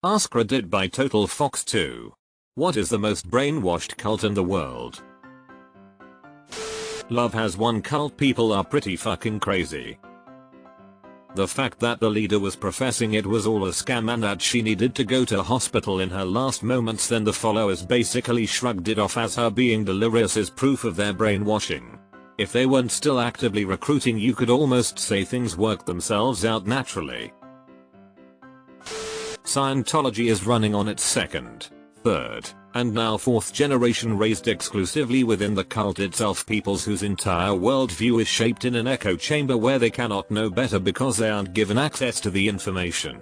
AskReddit by Total Fox 2. What is the most brainwashed cult in the world? Love has one cult. People are pretty fucking crazy. The fact that the leader was professing it was all a scam and that she needed to go to hospital in her last moments, then the followers basically shrugged it off as her being delirious is proof of their brainwashing. If they weren't still actively recruiting, you could almost say things worked themselves out naturally. Scientology is running on its second, third, and now fourth generation, raised exclusively within the cult itself. Peoples whose entire worldview is shaped in an echo chamber where they cannot know better because they aren't given access to the information.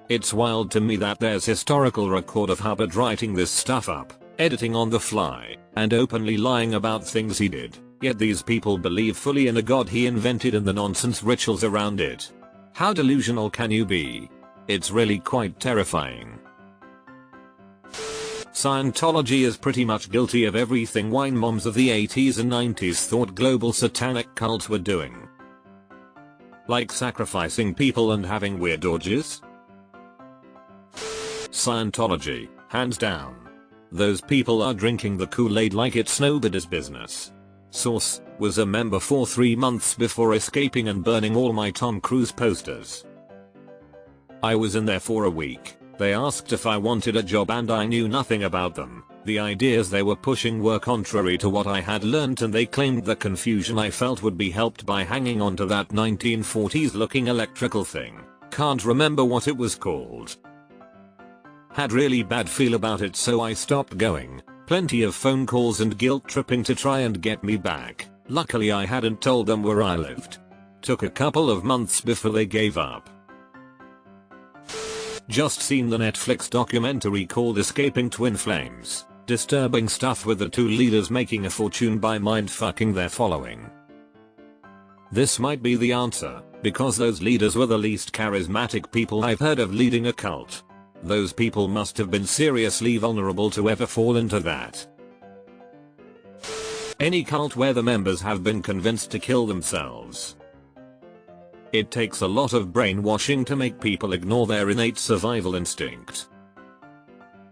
It's wild to me that there's historical record of Hubbard writing this stuff up, editing on the fly, and openly lying about things he did, yet these people believe fully in a god he invented and the nonsense rituals around it. How delusional can you be? It's really quite terrifying. Scientology is pretty much guilty of everything wine moms of the 80s and 90s thought global satanic cults were doing. Like sacrificing people and having weird orgies? Scientology, hands down. Those people are drinking the Kool-Aid like it's nobody's business. Source: was a member for 3 months before escaping and burning all my Tom Cruise posters. I was in there for a week. They asked if I wanted a job and I knew nothing about them. The ideas they were pushing were contrary to what I had learned, and they claimed the confusion I felt would be helped by hanging on to that 1940s looking electrical thing. Can't remember what it was called. Had really bad feel about it, so I stopped going. Plenty of phone calls and guilt tripping to try and get me back. Luckily I hadn't told them where I lived. Took a couple of months before they gave up. Just seen the Netflix documentary called Escaping Twin Flames. Disturbing stuff with the two leaders making a fortune by mind-fucking their following. This might be the answer, because those leaders were the least charismatic people I've heard of leading a cult. Those people must have been seriously vulnerable to ever fall into that. Any cult where the members have been convinced to kill themselves. It takes a lot of brainwashing to make people ignore their innate survival instinct.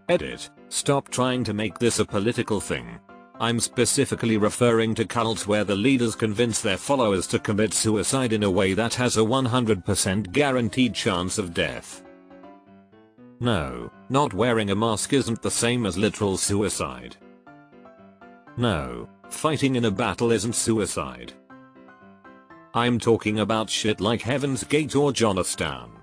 Edit: stop trying to make this a political thing. I'm specifically referring to cults where the leaders convince their followers to commit suicide in a way that has a 100% guaranteed chance of death. No, not wearing a mask isn't the same as literal suicide. No, fighting in a battle isn't suicide. I'm talking about shit like Heaven's Gate or Johnstown.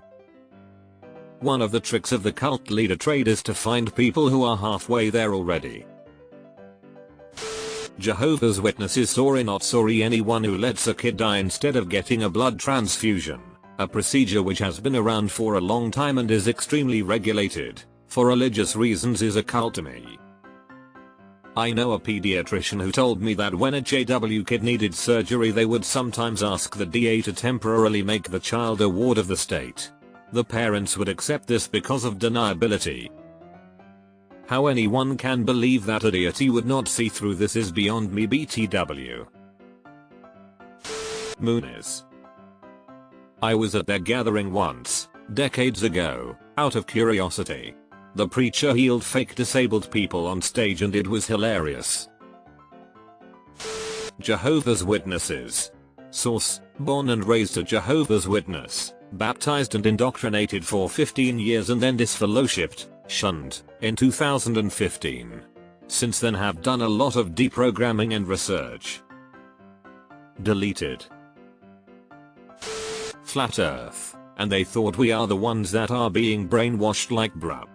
One of the tricks of the cult leader trade is to find people who are halfway there already. Jehovah's Witnesses. Sorry not sorry. Anyone who lets a kid die instead of getting a blood transfusion, a procedure which has been around for a long time and is extremely regulated, for religious reasons, is a cult to me. I know a pediatrician who told me that when a JW kid needed surgery they would sometimes ask the DA to temporarily make the child a ward of the state. The parents would accept this because of deniability. How anyone can believe that a deity would not see through this is beyond me. BTW. Moonies. I was at their gathering once, decades ago, out of curiosity. The preacher healed fake disabled people on stage and it was hilarious. Jehovah's Witnesses. Source: born and raised a Jehovah's Witness, baptized and indoctrinated for 15 years and then disfellowshipped, shunned, in 2015. Since then have done a lot of deprogramming and research. Deleted. Flat Earth, and they thought we are the ones that are being brainwashed, like bruh.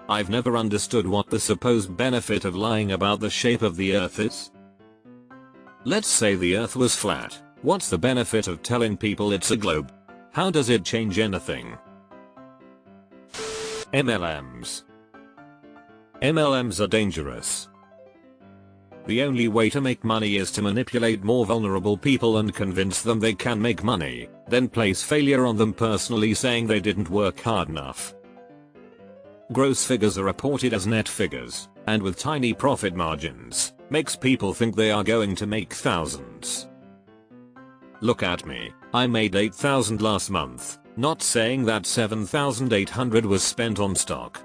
I've never understood what the supposed benefit of lying about the shape of the earth is. Let's say the earth was flat, what's the benefit of telling people it's a globe? How does it change anything? MLMs. MLMs are dangerous. The only way to make money is to manipulate more vulnerable people and convince them they can make money, then place failure on them personally, saying they didn't work hard enough. Gross figures are reported as net figures, and with tiny profit margins, makes people think they are going to make thousands. Look at me, I made $8,000 last month, Not saying that 7,800 was spent on stock.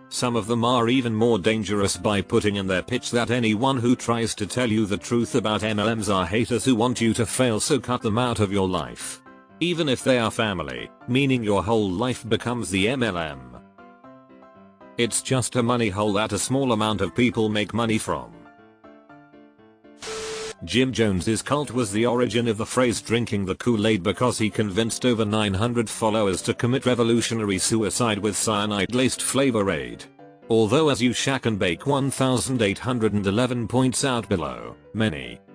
Some of them are even more dangerous by putting in their pitch that anyone who tries to tell you the truth about MLMs are haters who want you to fail, so cut them out of your life. Even if they are family, meaning your whole life becomes the MLM. It's just a money hole that a small amount of people make money from. Jim Jones's cult was the origin of the phrase drinking the Kool-Aid because he convinced over 900 followers to commit revolutionary suicide with cyanide-laced flavor aid. Although, as you shack and bake 1811 points out below,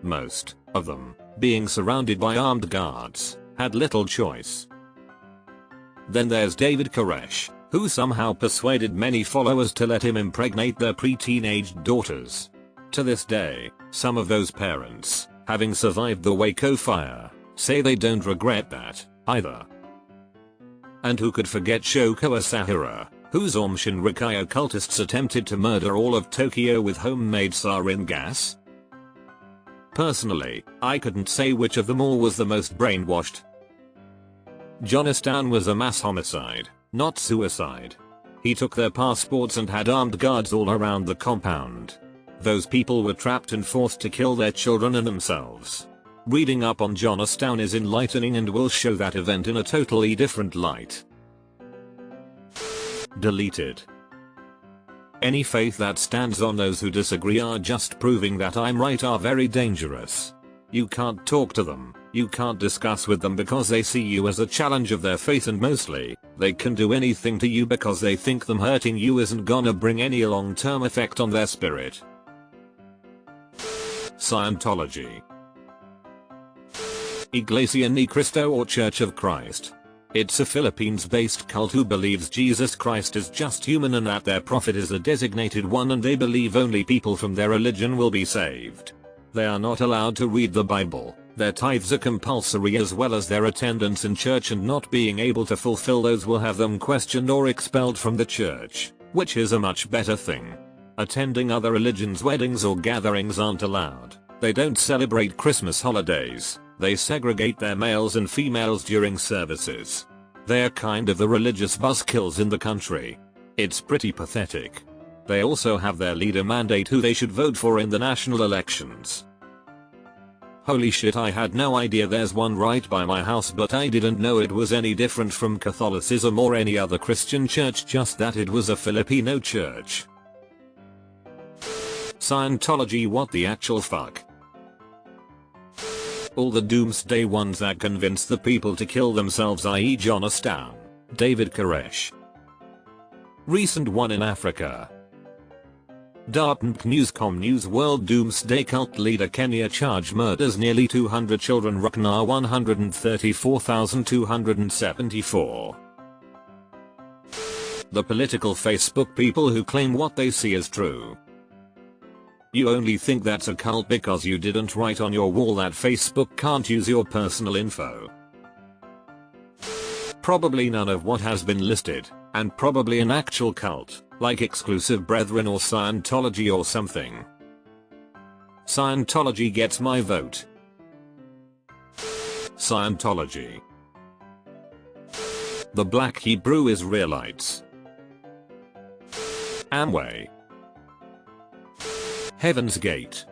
most of them, being surrounded by armed guards, had little choice. Then there's David Koresh, who somehow persuaded many followers to let him impregnate their pre-teenaged daughters. To this day, some of those parents, having survived the Waco fire, say they don't regret that, either. And who could forget Shoko Asahara, whose Aum Shinrikyo occultists attempted to murder all of Tokyo with homemade sarin gas? Personally, I couldn't say which of them all was the most brainwashed. Johnstown was a mass homicide, not suicide. He took their passports and had armed guards all around the compound. Those people were trapped and forced to kill their children and themselves. Reading up on Johnstown is enlightening and will show that event in a totally different light. Deleted. Any faith that stands on those who disagree are just proving that I'm right are very dangerous. You can't talk to them, you can't discuss with them because they see you as a challenge of their faith, and mostly, they can do anything to you because they think them hurting you isn't gonna bring any long-term effect on their spirit. Scientology. Iglesia Ni Cristo or Church of Christ. It's a Philippines-based cult who believes Jesus Christ is just human and that their prophet is a designated one, and they believe only people from their religion will be saved. They are not allowed to read the Bible, their tithes are compulsory as well as their attendance in church, and not being able to fulfill those will have them questioned or expelled from the church, which is a much better thing. Attending other religions' weddings or gatherings aren't allowed. They don't celebrate Christmas holidays. They segregate their males and females during services. They're kind of the religious buzzkills in the country. It's pretty pathetic. They also have their leader mandate who they should vote for in the national elections. Holy shit, I had no idea there's one right by my house, but I didn't know it was any different from Catholicism or any other Christian church, just that it was a Filipino church. Scientology, what the actual fuck? All the Doomsday ones that convinced the people to kill themselves, i.e. Johnstown, David Koresh. Recent one in Africa. Dartmouth Newscom News World Doomsday cult leader Kenya charge murders nearly 200 children, Rukna 134,274. The political Facebook people who claim what they see as true. You only think that's a cult because you didn't write on your wall that Facebook can't use your personal info. Probably none of what has been listed, and probably an actual cult, like Exclusive Brethren or Scientology or something. Scientology gets my vote. Scientology. The Black Hebrew Israelites. Amway. Heaven's Gate.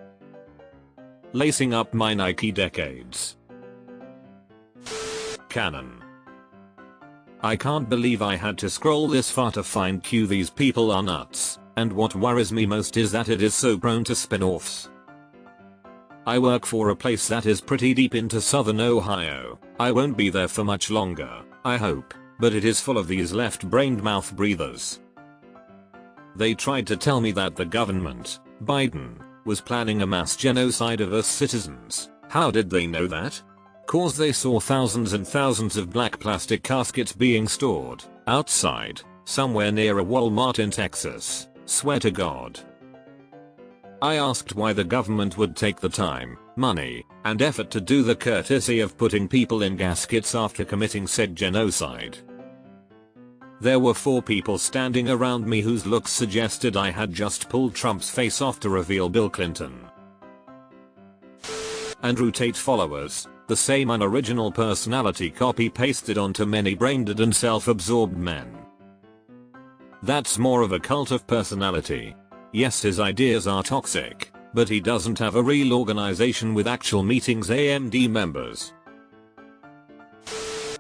Lacing up my Nike decades. Canon. I can't believe I had to scroll this far to find Q. These people are nuts, and what worries me most is that it is so prone to spin-offs. I work for a place that is pretty deep into southern Ohio. I won't be there for much longer, I hope, but it is full of these left-brained mouth breathers. They tried to tell me that the government, Biden, was planning a mass genocide of us citizens. How did they know that? Cause they saw thousands and thousands of black plastic caskets being stored outside, somewhere near a Walmart in Texas. Swear to God. I asked why the government would take the time, money, and effort to do the courtesy of putting people in caskets after committing said genocide. There were 4 people standing around me whose looks suggested I had just pulled Trump's face off to reveal Bill Clinton. Andrew Tate followers, The same unoriginal personality copy-pasted onto many brain-dead and self-absorbed men. That's more of a cult of personality. Yes, his ideas are toxic, but he doesn't have a real organization with actual meetings AMD members.